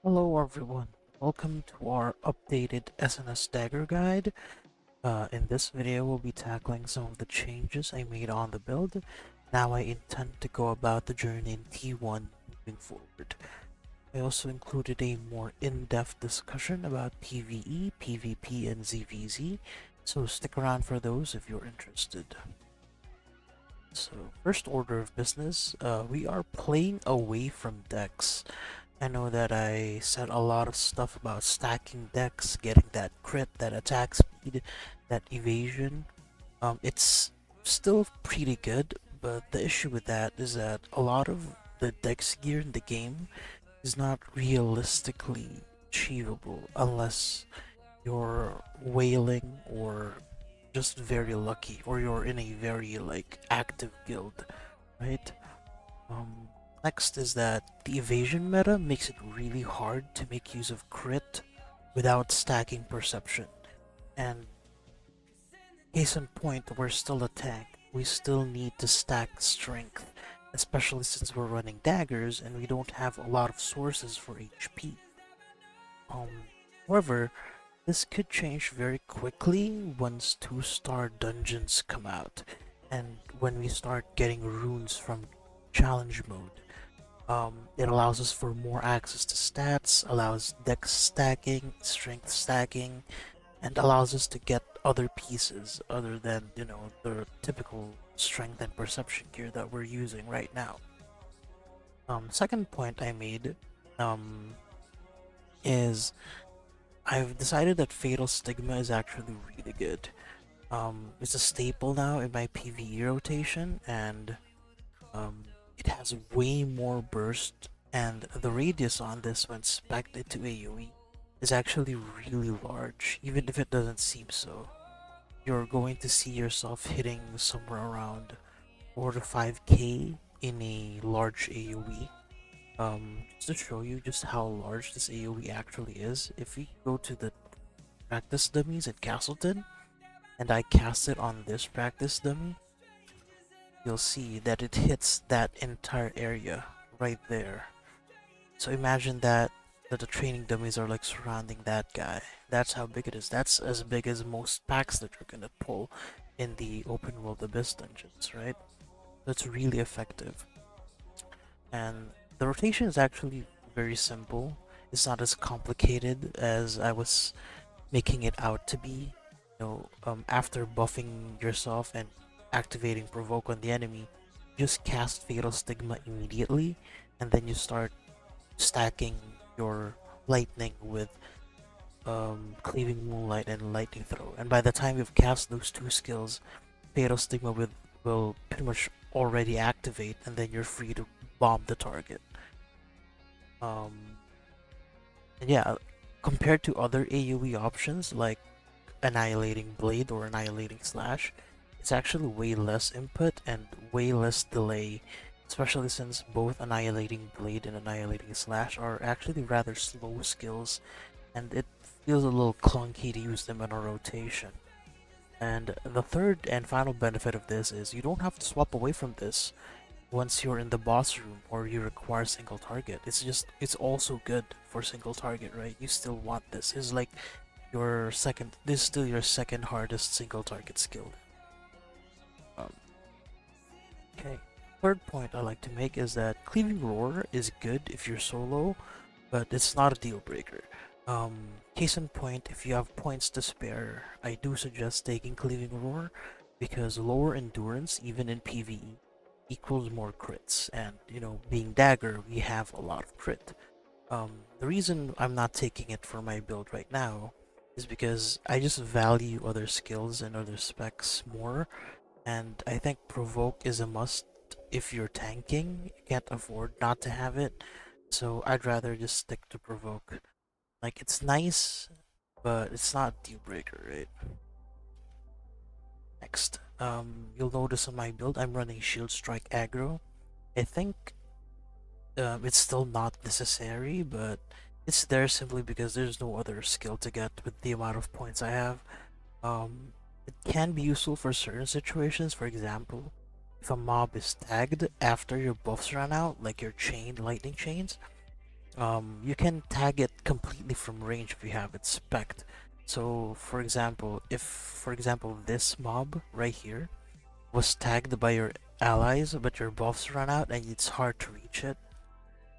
Hello everyone, welcome to our updated SnS Dagger guide. In this video we'll be tackling some of the changes I made on the build. Now I intend to go about the journey in T1 moving forward. I also included a more in-depth discussion about PvE, PvP, and ZvZ, so stick around for those if you're interested. So, first order of business, we are playing away from decks. I know that I said a lot of stuff about stacking decks, getting that crit, that attack speed, that evasion. It's still pretty good, but the issue with that is that a lot of the dex gear in the game is not realistically achievable unless you're whaling or just very lucky or you're in a very active guild, right? Um, Next is that the evasion meta makes it really hard to make use of crit without stacking perception. And case in point, we're still a tank. We still need to stack strength, especially since we're running daggers and we don't have a lot of sources for HP. Um, However, this could change very quickly once 2-star dungeons come out and when we start getting runes from challenge mode. It allows us for more access to stats, allows dex stacking, strength stacking, and allows us to get other pieces other than, the typical strength and perception gear that we're using right now. Second point I made um, is I've decided that Fatal Stigma is actually really good. It's a staple now in my PvE rotation, and um, it has way more burst, and the radius on this when spec'd into AoE is actually really large, even if it doesn't seem so. You're going to see yourself hitting somewhere around 4 to 5k in a large AoE. Just to show you just how large this AoE actually is, if we go to the practice dummies at Castleton, and I cast it on this practice dummy, you'll see that it hits that entire area right there. So imagine that the training dummies are like surrounding that guy. That's how big it is. That's as big as most packs that you're gonna pull in the open world abyss dungeons, right? That's really effective. And the rotation is actually very simple. It's not as complicated as I was making it out to be. After buffing yourself and activating provoke on the enemy, just cast Fatal Stigma immediately, and then you start stacking your lightning with Cleaving Moonlight and Lightning Throw. And by the time you've cast those two skills, Fatal Stigma will pretty much already activate, and then you're free to bomb the target. Um, and yeah, compared to other AoE options like Annihilating Blade or Annihilating Slash, it's actually way less input and way less delay, especially since both Annihilating Blade and Annihilating Slash are actually rather slow skills, and it feels a little clunky to use them in a rotation. And the third and final benefit of this is you don't have to swap away from this once you're in the boss room or you require single target. It's also good for single target, right? You still want this. It's like this is still your second hardest single target skill. Um, okay. Third point I like to make is that Cleaving Roar is good if you're solo, but it's not a deal breaker. Case in point, if you have points to spare, I do suggest taking Cleaving Roar because lower endurance, even in PvE, equals more crits. And, being Dagger, we have a lot of crit. The reason I'm not taking it for my build right now is because I just value other skills and other specs more, and I think Provoke is a must if you're tanking. You can't afford not to have it, so I'd rather just stick to Provoke. Like, it's nice, but it's not a deal breaker, right? Next, you'll notice on my build I'm running Shield Strike aggro. I think it's still not necessary, but it's there simply because there's no other skill to get with the amount of points I have. It can be useful for certain situations. For example, if a mob is tagged after your buffs run out, like your chain lightning chains, you can tag it completely from range if you have it spec'd. So for example, if this mob right here was tagged by your allies but your buffs run out and it's hard to reach it,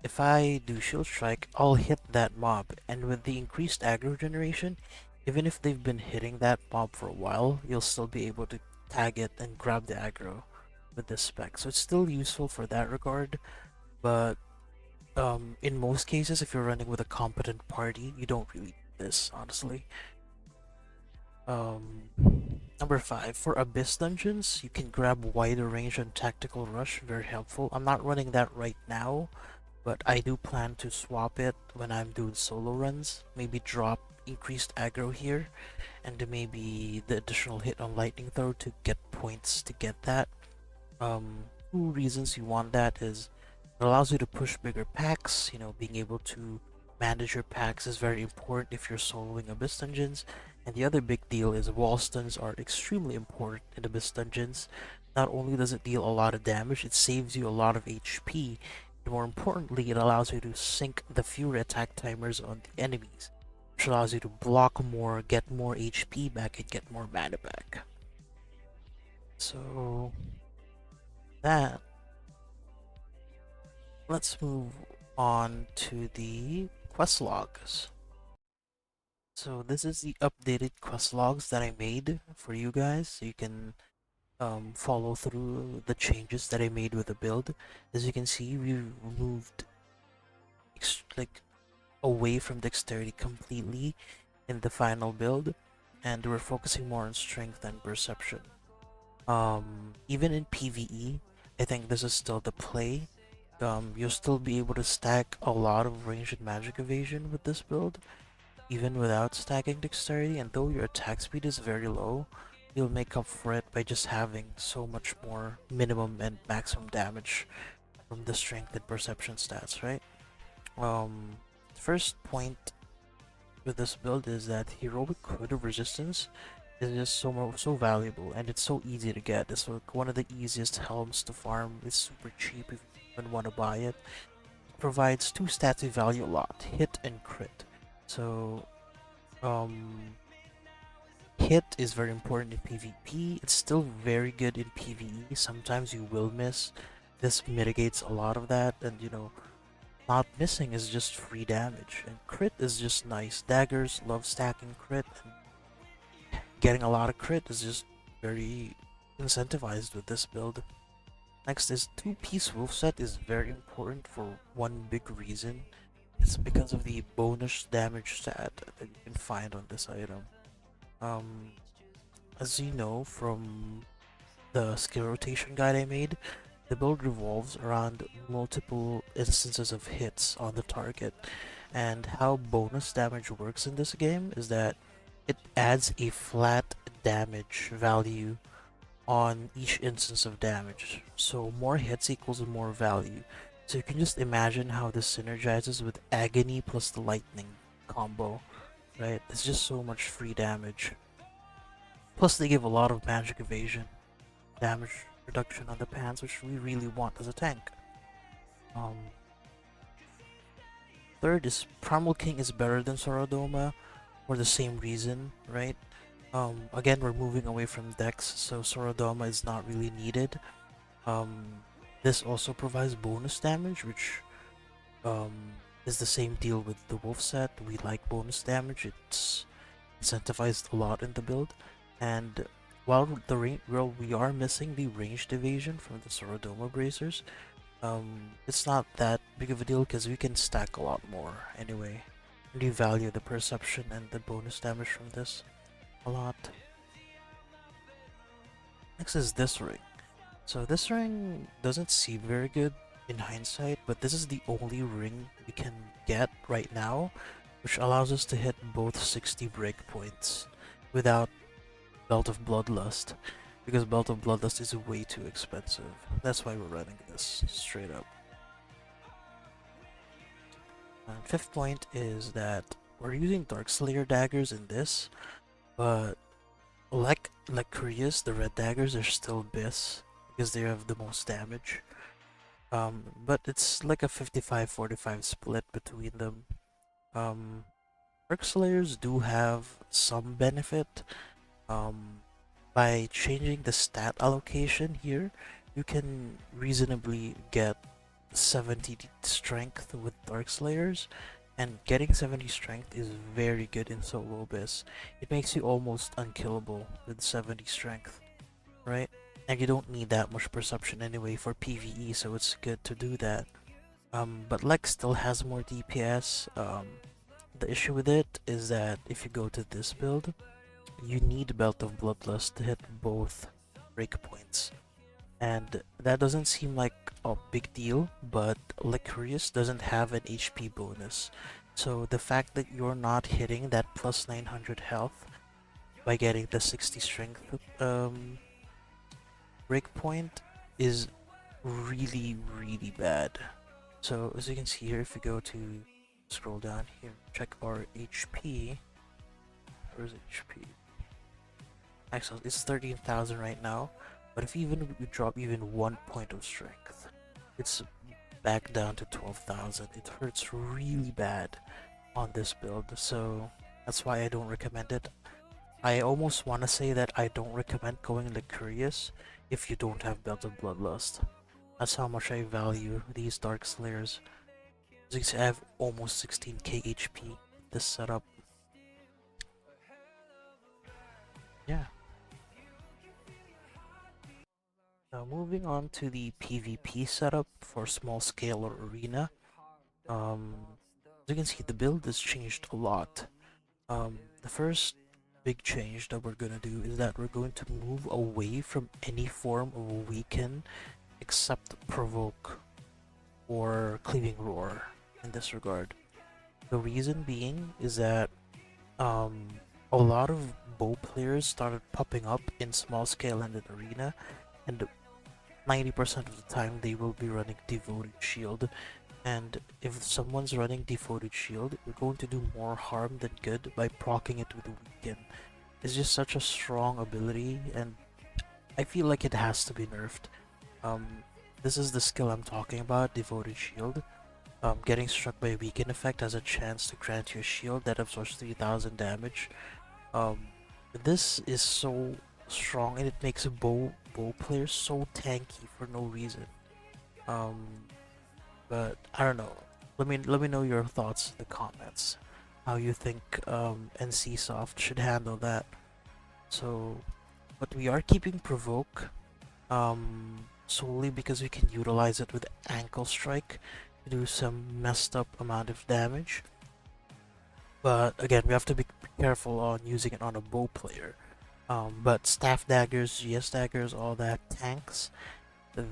if I do shield strike, I'll hit that mob, and with the increased aggro generation, even if they've been hitting that mob for a while, you'll still be able to tag it and grab the aggro with this spec. So it's still useful for that regard, but in most cases, if you're running with a competent party, you don't really need this, honestly. Um, Number 5, for Abyss dungeons, you can grab wider range and tactical rush, very helpful. I'm not running that right now, but I do plan to swap it when I'm doing solo runs. Maybe drop increased aggro here, and maybe the additional hit on lightning throw to get points to get that. Two reasons you want that is it allows you to push bigger packs. You know, being able to manage your packs is very important if you're soloing Abyss dungeons. And the other big deal is wall stuns are extremely important in Abyss dungeons. Not only does it deal a lot of damage, it saves you a lot of HP. And more importantly, it allows you to sync the Fury attack timers on the enemies, which allows you to block more, get more HP back, and get more mana back. So that, let's move on to the quest logs. So this is the updated quest logs that I made for you guys, so you can follow through the changes that I made with the build. As you can see, we moved like away from dexterity completely in the final build, and we're focusing more on strength and perception. Even in PVE, I think this is still the play. You'll still be able to stack a lot of range and magic evasion with this build, even without stacking dexterity, and though your attack speed is very low, you'll make up for it by just having so much more minimum and maximum damage from the strength and perception stats, right? First point with this build is that heroic code of resistance is just so valuable, and it's so easy to get. It's like one of the easiest helms to farm. It's super cheap if you even want to buy it. It provides two stats we value a lot: hit and crit. So hit is very important in PvP. It's still very good in PvE. Sometimes you will miss. This mitigates a lot of that, and you know, not missing is just free damage. And crit is just nice. Daggers love stacking crit, and getting a lot of crit is just very incentivized with this build. Next is 2-piece wolf set is very important for one big reason. It's because of the bonus damage stat that you can find on this item. As you know from the skill rotation guide I made, the build revolves around multiple instances of hits on the target, and how bonus damage works in this game is that it adds a flat damage value on each instance of damage. So more hits equals more value. So you can just imagine how this synergizes with Agony plus the Lightning combo, right? It's just so much free damage. Plus they give a lot of magic evasion, damage reduction on the pants, which we really want as a tank. Third is Primal King is better than Sorodoma for the same reason, right? Again, we're moving away from Dex, so Sorodoma is not really needed. This also provides bonus damage, which is the same deal with the wolf set. We like bonus damage. It's incentivized a lot in the build, and while we are missing the ranged evasion from the Sorodoma bracers, it's not that big of a deal because we can stack a lot more anyway. We value the perception and the bonus damage from this a lot. Next is this ring. So this ring doesn't seem very good in hindsight, but this is the only ring we can get right now, which allows us to hit both 60 breakpoints without Belt of Bloodlust, because Belt of Bloodlust is way too expensive. That's why we're running this straight up. And fifth point is that we're using Darkslayer daggers in this, but like Korea's, the red daggers are still BIS because they have the most damage. But it's like a 55-45 split between them. Dark Slayers do have some benefit. By changing the stat allocation here, you can reasonably get 70 strength with Dark Slayers, and getting 70 strength is very good in solo abyss. It makes you almost unkillable with 70 strength, right? And you don't need that much perception anyway for PvE, so it's good to do that. But Lex still has more DPS. The issue with it is that if you go to this build, you need Belt of Bloodlust to hit both breakpoints. And that doesn't seem like a big deal, but Licorice doesn't have an HP bonus. So the fact that you're not hitting that plus 900 health by getting the 60 strength breakpoint is really, really bad. So as you can see here, if you go to scroll down here, check our HP. Where's HP? Excellent, it's 13,000 right now, but if even we drop even 1 point of strength, it's back down to 12,000. It hurts really bad on this build, so that's why I don't recommend it. I almost want to say that I don't recommend going Licorious if you don't have Belt of Bloodlust. That's how much I value these Dark Slayers. As you can see, I have almost 16k HP this setup. Yeah. Now moving on to the PvP setup for small scale or arena. As you can see, the build has changed a lot. The first big change that we're gonna do is that we're going to move away from any form of weaken except provoke or cleaving roar in this regard. The reason being is that a lot of bow players started popping up in small scale and in arena, and 90% of the time they will be running Devoted Shield, and if someone's running Devoted Shield, you're going to do more harm than good by proccing it with a weaken. It's just such a strong ability, and I feel like it has to be nerfed. This is the skill I'm talking about, Devoted Shield. Getting struck by a weaken effect has a chance to grant you a shield that absorbs 3000 damage. This is so strong, and it makes a bow player so tanky for no reason. But I don't know. Let me know your thoughts in the comments. How you think NCSoft should handle that. So, but we are keeping provoke solely because we can utilize it with ankle strike to do some messed up amount of damage. But again, we have to be careful on using it on a bow player. But staff daggers, GS daggers, all that, tanks,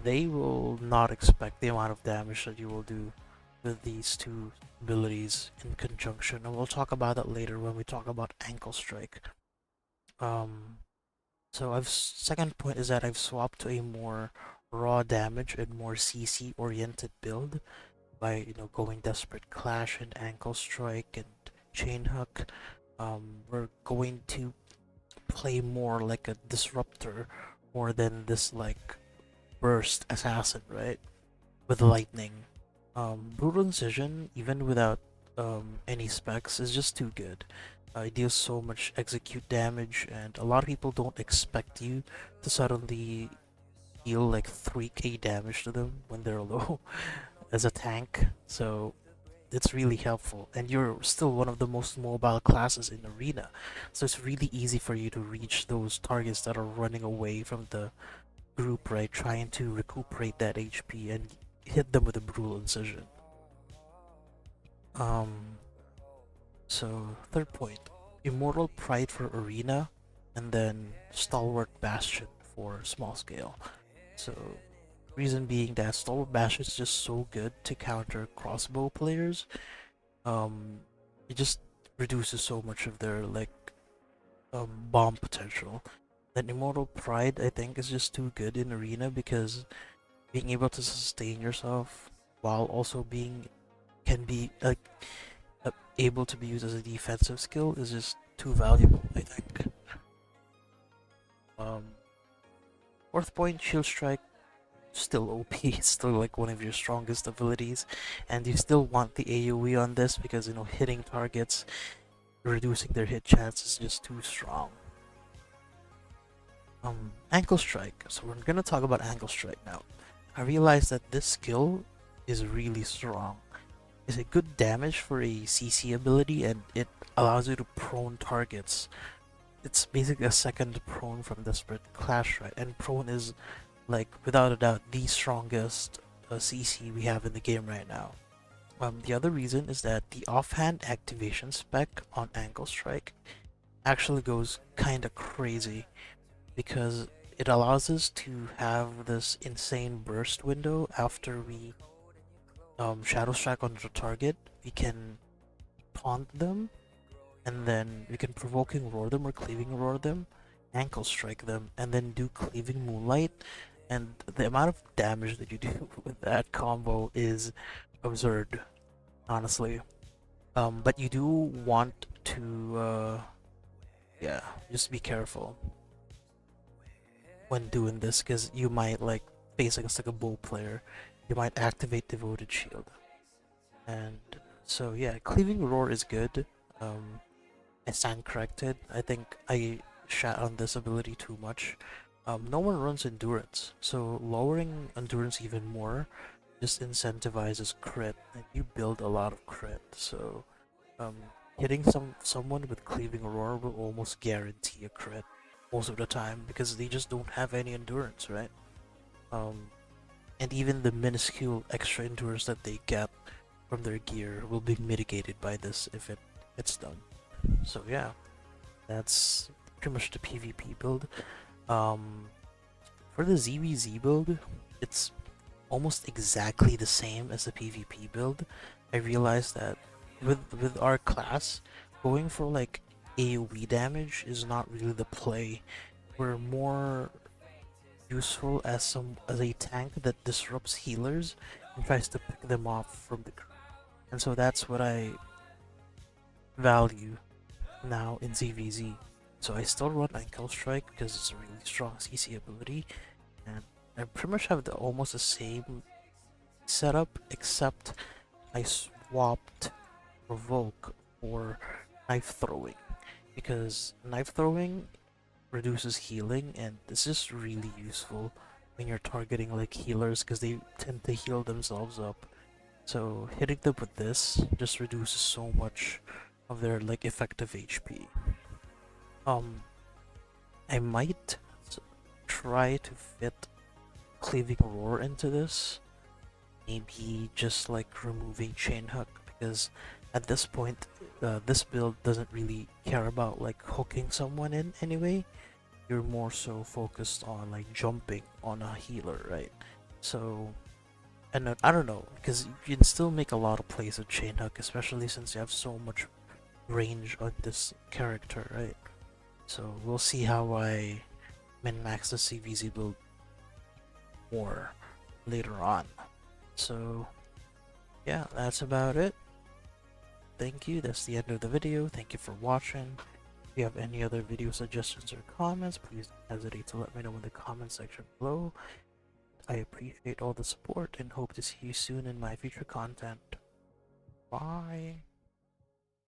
they will not expect the amount of damage that you will do with these two abilities in conjunction, and we'll talk about that later when we talk about ankle strike. So second point is that I've swapped to a more raw damage and more CC oriented build by going Desperate Clash and ankle strike and chain hook. We're going to play more like a disruptor more than this like burst assassin, right? With lightning. Brutal Incision, even without any specs, is just too good. It deals so much execute damage, and a lot of people don't expect you to suddenly deal like 3k damage to them when they're low as a tank, so it's really helpful. And you're still one of the most mobile classes in Arena, so it's really easy for you to reach those targets that are running away from the group, right? Trying to recuperate that HP and hit them with a Brutal Incision. So third point, Immortal Pride for Arena, and then Stalwart Bastion for small scale. So reason being that Stalwart Bastion is just so good to counter crossbow players. It just reduces so much of their like bomb potential. Then Immortal Pride, I think, is just too good in Arena because being able to sustain yourself while also can be able to be used as a defensive skill is just too valuable, I think. Fourth point, Shield Strike. still OP. It's still like one of your strongest abilities, and you still want the AoE on this because, you know, hitting targets, reducing their hit chance is just too strong. Ankle strike. So we're gonna talk about ankle strike now. I realized that this skill is really strong. It's a good damage for a CC ability, and it allows you to prone targets. It's basically a second prone from Desperate Clash, right? And prone is, like, without a doubt, the strongest CC we have in the game right now. The other reason is that the offhand activation spec on Ankle Strike actually goes kinda crazy, because it allows us to have this insane burst window after we Shadow Strike on the target. We can taunt them, and then we can Provoking Roar them or Cleaving Roar them, Ankle Strike them, and then do Cleaving Moonlight. And the amount of damage that you do with that combo is absurd, honestly. But you do want to, yeah, just be careful when doing this, because you might, like, face against like a bow player, you might activate Devoted Shield. And so yeah, Cleaving Roar is good. I stand corrected. I think I shat on this ability too much. No one runs Endurance, so lowering Endurance even more just incentivizes crit, and you build a lot of crit. So hitting someone with Cleaving Roar will almost guarantee a crit most of the time, because they just don't have any endurance, right? And even the minuscule extra endurance that they get from their gear will be mitigated by this if it's done. So yeah, that's pretty much the PvP build. For the ZvZ build, it's almost exactly the same as the PvP build. I realized that with our class, going for like AoE damage is not really the play. We're more useful as a tank that disrupts healers and tries to pick them off from the crew. And so that's what I value now in ZvZ. So I still run Ankle Strike because it's a really strong CC ability, and I pretty much have almost the same setup, except I swapped Provoke for Knife Throwing, because Knife Throwing reduces healing, and this is really useful when you're targeting like healers, because they tend to heal themselves up. So hitting them with this just reduces so much of their like effective HP. I might try to fit Cleaving Roar into this. Maybe just like removing Chain Hook, because at this point, this build doesn't really care about like hooking someone in anyway. You're more so focused on like jumping on a healer, right? So, and I don't know, because you can still make a lot of plays with Chain Hook, especially since you have so much range on this character, right? So we'll see how I min-max the ZvZ build more later on. So yeah, that's about it. Thank you. That's the end of the video. Thank you for watching. If you have any other video suggestions or comments, please don't hesitate to let me know in the comment section below. I appreciate all the support and hope to see you soon in my future content. Bye.